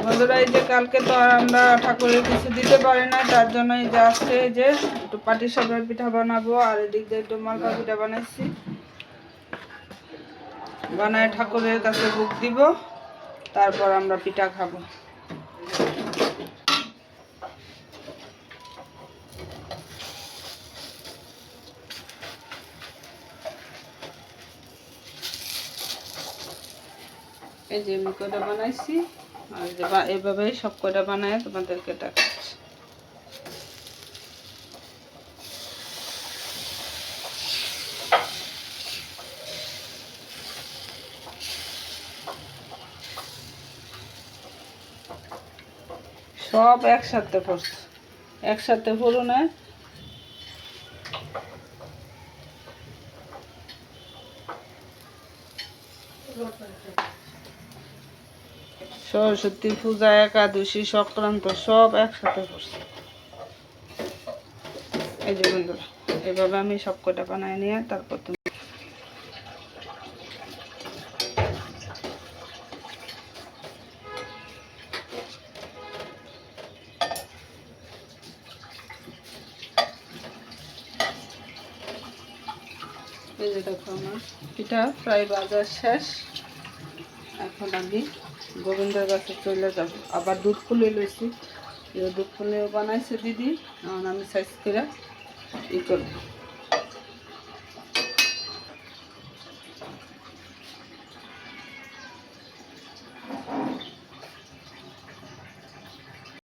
বন্ধুরা এই যে কালকে তো আর আমরা ঠাকুরের কিছু দিতে পারি না, তার জন্য এই যে আজকে যে একটু পাটিসাপটার পিঠা বানাবো, আর এদিক দিয়ে একটু মালপা পিঠা বানাইছি, বানায় ঠাকুরের কাছে ভোগ দিব, তারপর আমরা পিঠা খাবো। এই যে আমি কয়টা বানাইছি, আর এইভাবে সব কয়টা বানায় তোমাদেরকে দেখাচ্ছি। সব একসাথে পড়ছে, একসাথে পড়ো না। সরস্বতী পূজা, একাদশী, সংক্রান্ত সব একসাথে পড়ছে। এই যে বন্ধুরা এভাবে আমি সব কটা বানায় নিয়ে তারপর তুমি এই যে দেখো আমার পিঠা প্রায় বাজার শেষ। এখন আমি গোবিন্দের কাছে চলে যাব। আবার দুধ ফুলে লইছি, দুধ ফুলেও বানাইছে দিদি, এখন আমি সাইজ করে ই করবো।